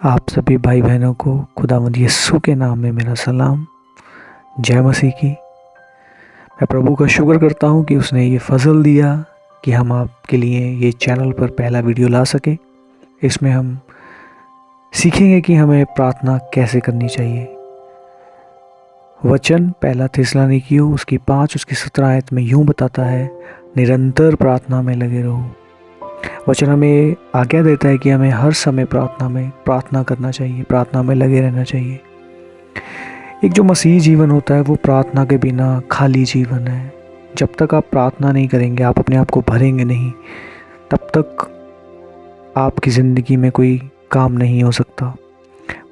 आप सभी भाई बहनों को खुदावंद यीशु के नाम में मेरा सलाम। जय मसीह की। मैं प्रभु का शुक्र करता हूँ कि उसने ये फजल दिया कि हम आपके लिए ये चैनल पर पहला वीडियो ला सके। इसमें हम सीखेंगे कि हमें प्रार्थना कैसे करनी चाहिए। वचन पहला थिस्सलुनीकियों उसकी 5 उसकी 17 आयत में यूँ बताता है, निरंतर प्रार्थना में लगे रहो। वचन हमें आज्ञा देता है कि हमें हर समय प्रार्थना करना चाहिए, प्रार्थना में लगे रहना चाहिए। एक जो मसीही जीवन होता है वो प्रार्थना के बिना खाली जीवन है। जब तक आप प्रार्थना नहीं करेंगे, आप अपने आप को भरेंगे नहीं, तब तक आपकी ज़िंदगी में कोई काम नहीं हो सकता।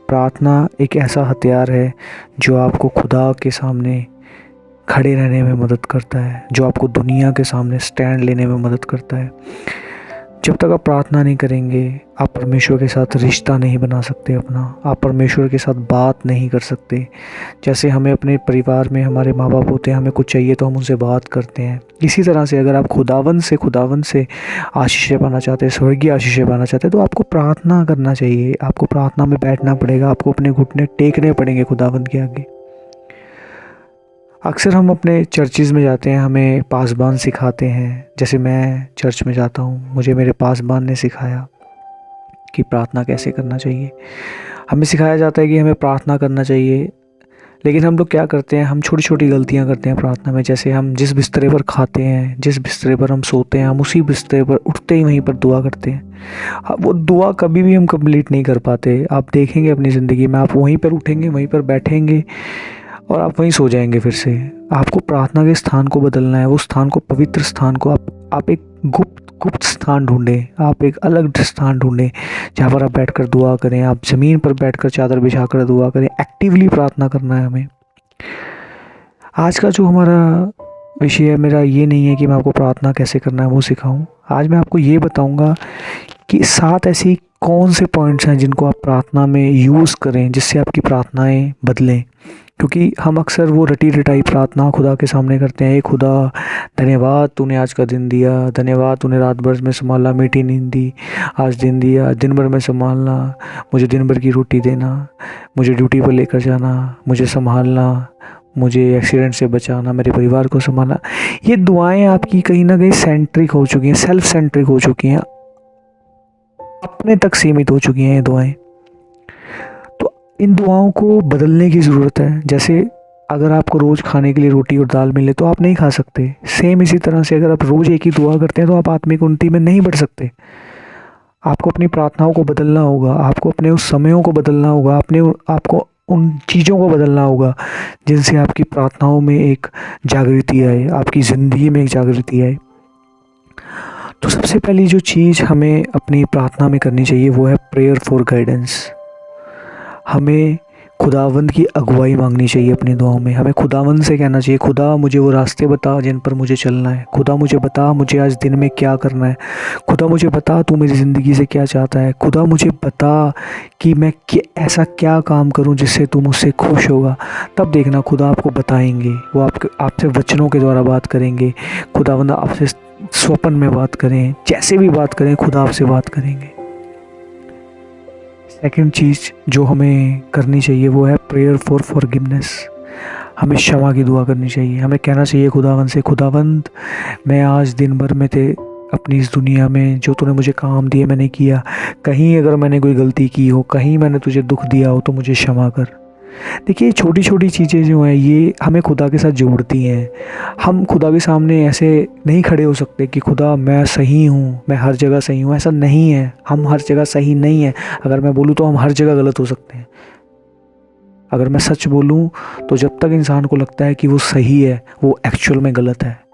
प्रार्थना एक ऐसा हथियार है जो आपको खुदा के सामने खड़े रहने में मदद करता है, जो आपको दुनिया के सामने स्टैंड लेने में मदद करता है। जब तक आप प्रार्थना नहीं करेंगे, आप परमेश्वर के साथ रिश्ता नहीं बना सकते अपना, आप परमेश्वर के साथ बात नहीं कर सकते। जैसे हमें अपने परिवार में हमारे माँ बाप होते हैं, हमें कुछ चाहिए तो हम उनसे बात करते हैं। इसी तरह से अगर आप खुदावन से आशीषें पाना चाहते हैं, स्वर्गीय आशीषें पाना चाहते हैं, तो आपको प्रार्थना करना चाहिए। आपको प्रार्थना में बैठना पड़ेगा, आपको अपने घुटने टेकने पड़ेंगे खुदावन के आगे। अक्सर हम अपने चर्चिज़ में जाते हैं, हमें पासबान सिखाते हैं। जैसे मैं चर्च में जाता हूँ, मुझे मेरे पासबान ने सिखाया कि प्रार्थना कैसे करना चाहिए। हमें सिखाया जाता है कि हमें प्रार्थना करना चाहिए, लेकिन हम लोग क्या करते हैं, हम छोटी छोटी गलतियाँ करते हैं प्रार्थना में। जैसे हम जिस बिस्तरे पर खाते हैं, जिस बिस्तरे पर हम सोते हैं, हम उसी बिस्तरे पर उठते ही वहीं पर दुआ करते हैं। वो दुआ कभी भी हम कंप्लीट नहीं कर पाते। आप देखेंगे अपनी ज़िंदगी में, आप वहीं पर उठेंगे, वहीं पर बैठेंगे और आप वहीं सो जाएंगे फिर से। आपको प्रार्थना के स्थान को बदलना है, वो स्थान को, पवित्र स्थान को। आप एक गुप्त स्थान ढूंढें, आप एक अलग स्थान ढूंढें जहाँ पर आप बैठकर दुआ करें। आप ज़मीन पर बैठकर चादर बिछाकर दुआ करें। एक्टिवली प्रार्थना करना है हमें। आज का जो हमारा विषय है, मेरा ये नहीं है कि मैं आपको प्रार्थना कैसे करना है वो सिखाऊं। आज मैं आपको ये बताऊंगा कि 7 ऐसी कौन से पॉइंट्स हैं जिनको आप प्रार्थना में यूज़ करें, जिससे आपकी प्रार्थनाएं बदलें। क्योंकि हम अक्सर वो रटी रटाई प्रार्थना खुदा के सामने करते हैं। खुदा धन्यवाद तूने आज का दिन दिया, धन्यवाद तूने रात भर में संभाला, मीठी नींद दी, आज दिन दिया, दिन भर में संभालना, मुझे दिन भर की रोटी देना, मुझे ड्यूटी पर लेकर जाना, मुझे संभालना, मुझे एक्सीडेंट से बचाना, मेरे परिवार को संभालना। ये दुआएं आपकी कहीं ना कहीं सेंट्रिक हो चुकी हैं, सेल्फ सेंट्रिक हो चुकी हैं, अपने तक सीमित हो चुकी हैं ये दुआएं। तो इन दुआओं को बदलने की ज़रूरत है। जैसे अगर आपको रोज़ खाने के लिए रोटी और दाल मिले तो आप नहीं खा सकते। सेम इसी तरह से अगर आप रोज़ एक ही दुआ करते हैं तो आप आत्मिक उन्नति में नहीं बढ़ सकते। आपको अपनी प्रार्थनाओं को बदलना होगा, आपको अपने उस समयों को बदलना होगा, आपको उन चीज़ों को बदलना होगा जिनसे आपकी प्रार्थनाओं में एक जागृति आए, आपकी ज़िंदगी में एक जागृति आए। तो सबसे पहली जो चीज़ हमें अपनी प्रार्थना में करनी चाहिए वो है प्रेयर फॉर गाइडेंस। हमें खुदावंद की अगुवाई मांगनी चाहिए अपनी दुआओं में। हमें खुदावंद से कहना चाहिए, खुदा मुझे वो रास्ते बता जिन पर मुझे चलना है। खुदा मुझे बता मुझे आज दिन में क्या करना है। खुदा मुझे बता तू मेरी ज़िंदगी से क्या चाहता है। खुदा मुझे बता कि मैं ऐसा क्या काम करूं जिससे तू मुझसे खुश होगा। तब देखना खुदा आपको बताएंगे, वो आपसे वचनों के द्वारा बात करेंगे। खुदावंद आपसे स्वप्न में बात करें, जैसे भी बात करें, खुदा आपसे बात करेंगे। सेकंड चीज़ जो हमें करनी चाहिए वो है प्रेयर फॉर फॉरगिवनेस। हमें क्षमा की दुआ करनी चाहिए। हमें कहना चाहिए खुदावंद से, खुदावंद मैं आज दिन भर में थे अपनी इस दुनिया में, जो तूने मुझे काम दिए मैंने किया। कहीं अगर मैंने कोई गलती की हो, कहीं मैंने तुझे दुख दिया हो तो मुझे क्षमा कर। देखिए छोटी छोटी चीज़ें जो हैं ये हमें खुदा के साथ जोड़ती हैं। हम खुदा के सामने ऐसे नहीं खड़े हो सकते कि खुदा मैं सही हूँ, मैं हर जगह सही हूँ। ऐसा नहीं है, हम हर जगह सही नहीं है। अगर मैं बोलूँ तो हम हर जगह गलत हो सकते हैं। अगर मैं सच बोलूँ तो जब तक इंसान को लगता है कि वो सही है, वो एक्चुअल में गलत है।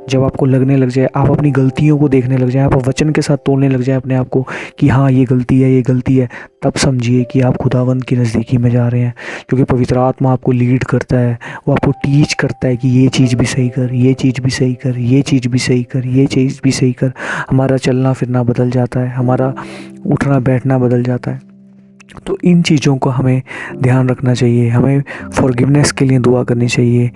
जब आपको लगने लग जाए, आप अपनी गलतियों को देखने लग जाए, आप वचन के साथ तोलने लग जाए अपने आप को कि हाँ ये गलती है, ये गलती है, तब समझिए कि आप खुदावंद की नज़दीकी में जा रहे हैं। क्योंकि पवित्र आत्मा आपको लीड करता है, वो आपको टीच करता है कि ये चीज़ भी सही कर, ये चीज़ भी सही कर, ये चीज़ भी सही कर, ये चीज़ भी सही कर। हमारा चलना फिरना बदल जाता है, हमारा उठना बैठना बदल जाता है। तो इन चीज़ों को हमें ध्यान रखना चाहिए। हमें फॉरगिवनेस के लिए दुआ करनी चाहिए।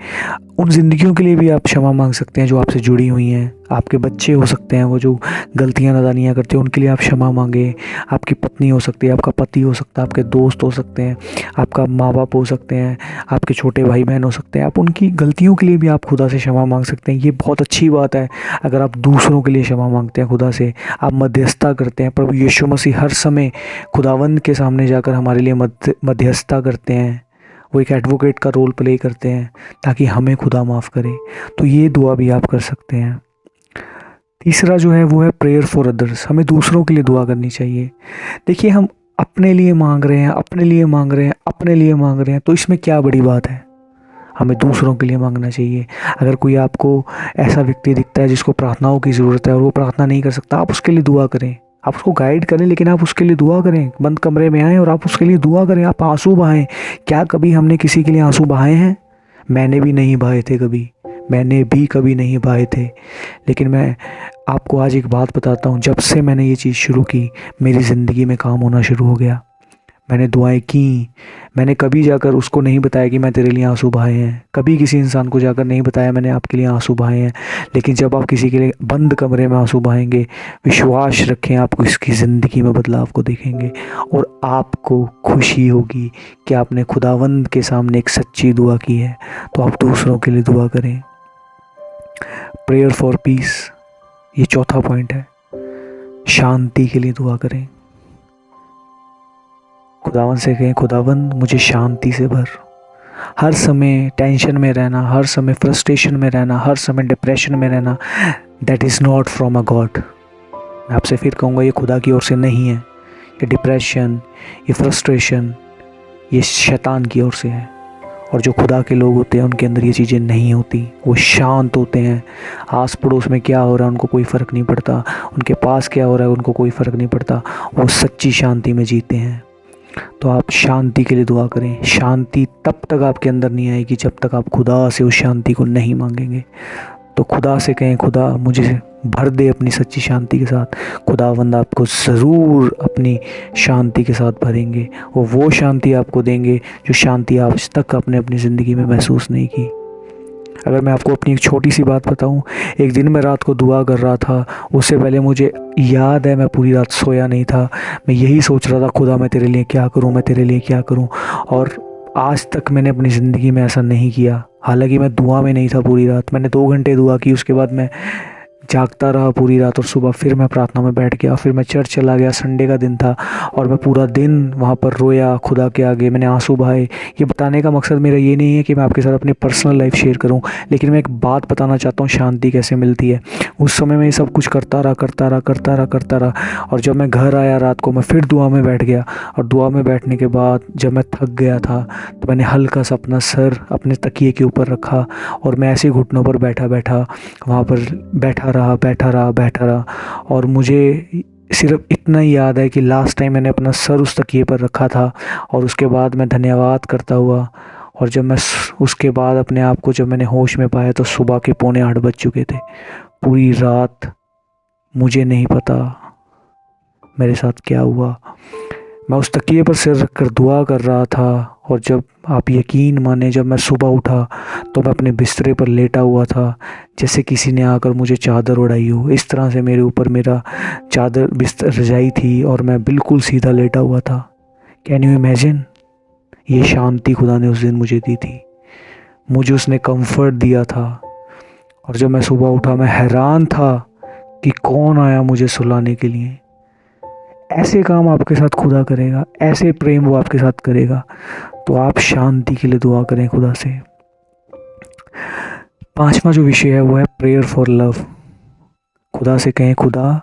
उन ज़िंदगियों के लिए भी आप क्षमा मांग सकते हैं जो आपसे जुड़ी हुई हैं। आपके बच्चे हो सकते हैं, वो जो गलतियाँ नादानियाँ करते हैं, उनके लिए आप क्षमा मांगें। आपकी पत्नी हो सकती है, आपका पति हो सकता है, आपके दोस्त हो सकते हैं, आपका माँ बाप हो सकते हैं, आपके छोटे भाई बहन हो सकते हैं। आप उनकी गलतियों के लिए भी आप खुदा से क्षमा मांग सकते हैं। ये बहुत अच्छी बात है अगर आप दूसरों के लिए क्षमा मांगते हैं खुदा से, आप मध्यस्थता करते हैं। प्रभु यीशु मसीह हर समय खुदावंद के सामने जाकर हमारे लिए मध्यस्थता करते हैं। वो एक एडवोकेट का रोल प्ले करते हैं ताकि हमें खुदा माफ़ करे। तो ये दुआ भी आप कर सकते हैं। तीसरा जो है वो है प्रेयर फॉर अदर्स। हमें दूसरों के लिए दुआ करनी चाहिए। देखिए, हम अपने लिए मांग रहे हैं, अपने लिए मांग रहे हैं, अपने लिए मांग रहे हैं, तो इसमें क्या बड़ी बात है? हमें दूसरों के लिए मांगना चाहिए। अगर कोई आपको ऐसा व्यक्ति दिखता है जिसको प्रार्थनाओं की ज़रूरत है और वो प्रार्थना नहीं कर सकता, आप उसके लिए दुआ करें। आप उसको गाइड करें, लेकिन आप उसके लिए दुआ करें। बंद कमरे में आएँ और आप उसके लिए दुआ करें। आप आंसू बहाएं। क्या कभी हमने किसी के लिए आंसू बहाए हैं? मैंने भी नहीं बहाए थे कभी, मैंने भी कभी नहीं बहाए थे। लेकिन मैं आपको आज एक बात बताता हूँ, जब से मैंने ये चीज़ शुरू की, मेरी ज़िंदगी में काम होना शुरू हो गया। मैंने दुआएं की। मैंने कभी जाकर उसको नहीं बताया कि मैं तेरे लिए आंसू बहाए हैं। कभी किसी इंसान को जाकर नहीं बताया मैंने आपके लिए आंसू बहाए हैं। लेकिन जब आप किसी के लिए बंद कमरे में आंसू बहाएंगे, विश्वास रखें, आपको इसकी ज़िंदगी में बदलाव को देखेंगे और आपको खुशी होगी कि आपने खुदावंद के सामने एक सच्ची दुआ की है। तो आप दूसरों के लिए दुआ करें। प्रेयर फॉर पीस, ये चौथा पॉइंट है। शांति के लिए दुआ करें। खुदावन से कहें, खुदावन मुझे शांति से भर। हर समय टेंशन में रहना, हर समय फ्रस्ट्रेशन में रहना, हर समय डिप्रेशन में रहना, that is not from a God. मैं आपसे फिर कहूँगा, ये खुदा की ओर से नहीं है। ये डिप्रेशन, ये फ्रस्ट्रेशन, ये शैतान की ओर से है। और जो खुदा के लोग होते हैं उनके अंदर ये चीज़ें नहीं होती। वो शांत होते हैं। आस पड़ोस में क्या हो रहा है उनको कोई फ़र्क नहीं पड़ता, उनके पास क्या हो रहा है उनको कोई फ़र्क नहीं पड़ता। वो सच्ची शांति में जीते हैं। तो आप शांति के लिए दुआ करें। शांति तब तक आपके अंदर नहीं आएगी जब तक आप खुदा से उस शांति को नहीं मांगेंगे। तो खुदा से कहें, खुदा मुझे भर दे अपनी सच्ची शांति के साथ। खुदावंद आपको ज़रूर अपनी शांति के साथ भरेंगे। वो शांति आपको देंगे जो शांति आज तक आपने अपनी ज़िंदगी में महसूस नहीं की। अगर मैं आपको अपनी एक छोटी सी बात बताऊं, एक दिन मैं रात को दुआ कर रहा था। उससे पहले मुझे याद है मैं पूरी रात सोया नहीं था। मैं यही सोच रहा था, खुदा मैं तेरे लिए क्या करूं, मैं तेरे लिए क्या करूं। और आज तक मैंने अपनी ज़िंदगी में ऐसा नहीं किया। हालांकि मैं दुआ में नहीं था पूरी रात। मैंने 2 घंटे दुआ की, उसके बाद मैं जागता रहा पूरी रात और सुबह फिर मैं प्रार्थना में बैठ गया। फिर मैं चर्च चला गया, संडे का दिन था और मैं पूरा दिन वहाँ पर रोया खुदा के आगे। मैंने आंसू बहाए। ये बताने का मकसद मेरा ये नहीं है कि मैं आपके साथ अपनी पर्सनल लाइफ शेयर करूं, लेकिन मैं एक बात बताना चाहता हूँ, शांति कैसे मिलती है। उस समय मैं ये सब कुछ करता रहा और जब मैं घर आया रात को, मैं फिर दुआ में बैठ गया। और दुआ में बैठने के बाद जब मैं थक गया था तो मैंने हल्का सा अपना सर अपने तकिए के ऊपर रखा और मैं ऐसे घुटनों पर बैठा वहाँ पर बैठा रहा। और मुझे सिर्फ इतना ही याद है कि लास्ट टाइम मैंने अपना सर उस तकिए पर रखा था और उसके बाद मैं धन्यवाद करता हुआ, और जब मैं उसके बाद अपने आप को जब मैंने होश में पाया तो सुबह के 7:45 बज चुके थे। पूरी रात मुझे नहीं पता मेरे साथ क्या हुआ। मैं उस तकिए पर सिर रखकर दुआ कर रहा था और जब आप यकीन माने, जब मैं सुबह उठा तो मैं अपने बिस्तरे पर लेटा हुआ था जैसे किसी ने आकर मुझे चादर उड़ाई हो। इस तरह से मेरे ऊपर मेरा चादर बिस्तर रजाई थी और मैं बिल्कुल सीधा लेटा हुआ था। Can you imagine? ये शांति खुदा ने उस दिन मुझे दी थी, मुझे उसने कंफर्ट दिया था। और जब मैं सुबह उठा मैं हैरान था कि कौन आया मुझे सुलाने के लिए। ऐसे काम आपके साथ खुदा करेगा, ऐसे प्रेम वो आपके साथ करेगा। तो आप शांति के लिए दुआ करें खुदा से। 5वां जो विषय है वो है प्रेयर फॉर लव। खुदा से कहें, खुदा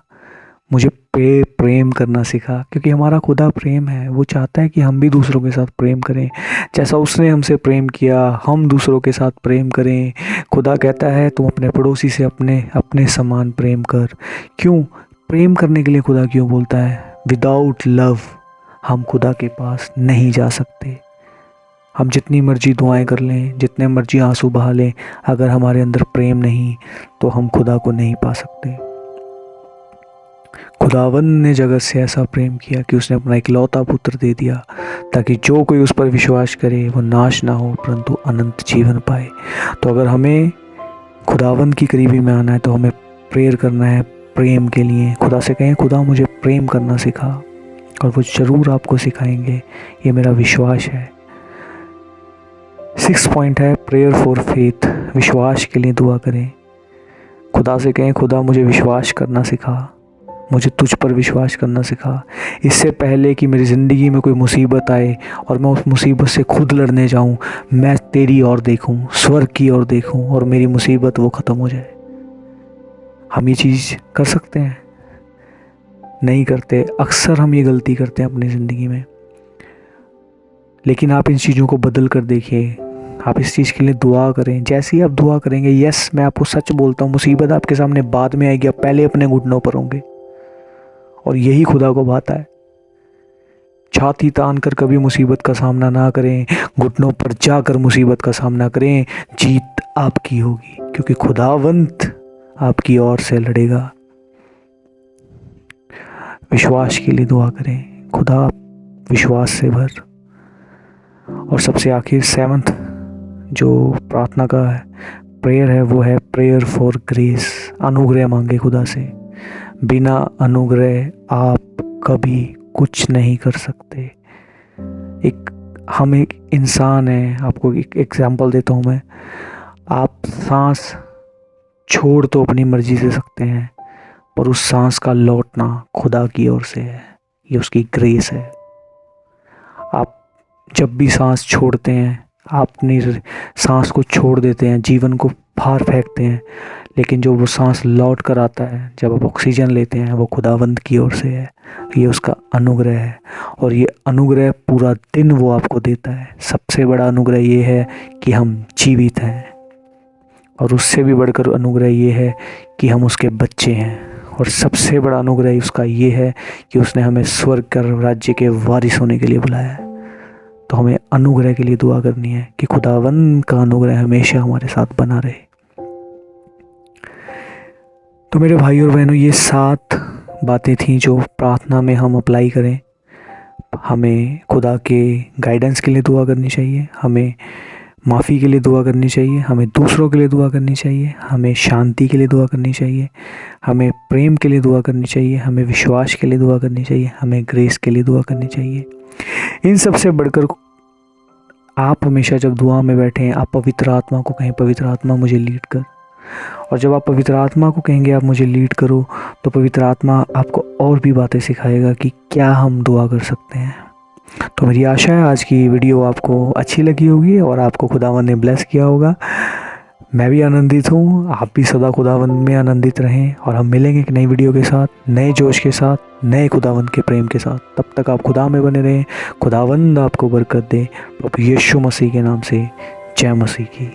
मुझे प्रेम करना सिखा, क्योंकि हमारा खुदा प्रेम है। वो चाहता है कि हम भी दूसरों के साथ प्रेम करें, जैसा उसने हमसे प्रेम किया हम दूसरों के साथ प्रेम करें। खुदा कहता है तुम अपने पड़ोसी से अपने समान प्रेम कर। क्यों प्रेम करने के लिए खुदा क्यों बोलता है? विदाउट लव हम खुदा के पास नहीं जा सकते। हम जितनी मर्जी दुआएं कर लें, जितने मर्जी आंसू बहा लें, अगर हमारे अंदर प्रेम नहीं तो हम खुदा को नहीं पा सकते। खुदावंद ने जगत से ऐसा प्रेम किया कि उसने अपना इकलौता पुत्र दे दिया, ताकि जो कोई उस पर विश्वास करे वो नाश ना हो परंतु अनंत जीवन पाए। तो अगर हमें खुदावंद की करीबी में आना है तो हमें प्रेयर करना है प्रेम के लिए। खुदा से कहें, खुदा मुझे प्रेम करना सिखा, और वो ज़रूर आपको सिखाएंगे, ये मेरा विश्वास है। 6 पॉइंट है प्रेयर फॉर फेथ, विश्वास के लिए दुआ करें। खुदा से कहें, खुदा मुझे विश्वास करना सिखा, मुझे तुझ पर विश्वास करना सिखा। इससे पहले कि मेरी ज़िंदगी में कोई मुसीबत आए और मैं उस मुसीबत से खुद लड़ने जाऊं, मैं तेरी ओर देखूं, स्वर्ग की ओर देखूं और मेरी मुसीबत वो ख़त्म हो जाए। हम ये चीज़ कर सकते हैं? नहीं करते। अक्सर हम ये गलती करते हैं अपनी ज़िंदगी में। लेकिन आप इन चीज़ों को बदल कर देखिए, आप इस चीज़ के लिए दुआ करें। जैसे ही आप दुआ करेंगे, यस मैं आपको सच बोलता हूँ, मुसीबत आपके सामने बाद में आएगी, आप पहले अपने घुटनों पर होंगे, और यही खुदा को भाता है। छाती तान कर कभी मुसीबत का सामना ना करें, घुटनों पर जाकर मुसीबत का सामना करें, जीत आपकी होगी, क्योंकि खुदावंत आपकी ओर से लड़ेगा। विश्वास के लिए दुआ करें, खुदा विश्वास से भर। और सबसे आखिर 7th जो प्रार्थना का है, प्रेयर है, वो है प्रेयर फॉर ग्रेस, अनुग्रह मांगे खुदा से। बिना अनुग्रह आप कभी कुछ नहीं कर सकते। हम एक इंसान हैं, आपको एक एग्जांपल देता हूँ मैं। आप सांस छोड़ तो अपनी मर्जी से सकते हैं, पर उस सांस का लौटना खुदा की ओर से है, ये उसकी ग्रेस है। आप जब भी सांस छोड़ते हैं, आप अपनी सांस को छोड़ देते हैं, जीवन को बाहर फेंकते हैं, लेकिन जो वो सांस लौट कर आता है, जब आप ऑक्सीजन लेते हैं, वो खुदावंद की ओर से है। ये उसका अनुग्रह है, और ये अनुग्रह पूरा दिन वो आपको देता है। सबसे बड़ा अनुग्रह ये है कि हम जीवित हैं, और उससे भी बढ़कर अनुग्रह ये है कि हम उसके बच्चे हैं, और सबसे बड़ा अनुग्रह उसका ये है कि उसने हमें स्वर्ग का राज्य के वारिस होने के लिए बुलाया है। तो हमें अनुग्रह के लिए दुआ करनी है कि खुदावंद का अनुग्रह हमेशा हमारे साथ बना रहे। तो मेरे भाई और बहनों, ये 7 बातें थीं जो प्रार्थना में हम अप्लाई करें। हमें खुदा के गाइडेंस के लिए दुआ करनी चाहिए, हमें माफ़ी के लिए दुआ करनी चाहिए, हमें दूसरों के लिए दुआ करनी चाहिए, हमें शांति के लिए दुआ करनी चाहिए, हमें प्रेम के लिए दुआ करनी चाहिए, हमें विश्वास के लिए दुआ करनी चाहिए, हमें ग्रेस के लिए दुआ करनी चाहिए। इन सब से बढ़कर आप हमेशा जब दुआ में बैठें, आप पवित्र आत्मा को कहें, पवित्र आत्मा मुझे लीड कर। और जब आप पवित्र आत्मा को कहेंगे आप मुझे लीड करो, तो पवित्र आत्मा आपको और भी बातें सिखाएगा कि क्या हम दुआ कर सकते हैं। तो मेरी आशा है आज की वीडियो आपको अच्छी लगी होगी और आपको खुदावंद ने ब्लेस किया होगा। मैं भी आनंदित हूँ, आप भी सदा खुदावंद में आनंदित रहें, और हम मिलेंगे एक नई वीडियो के साथ, नए जोश के साथ, नए खुदावंद के प्रेम के साथ। तब तक आप खुदा में बने रहें। खुदावंद आपको बरकत दे। प्रभु यीशु मसीह के नाम से जय मसीह की।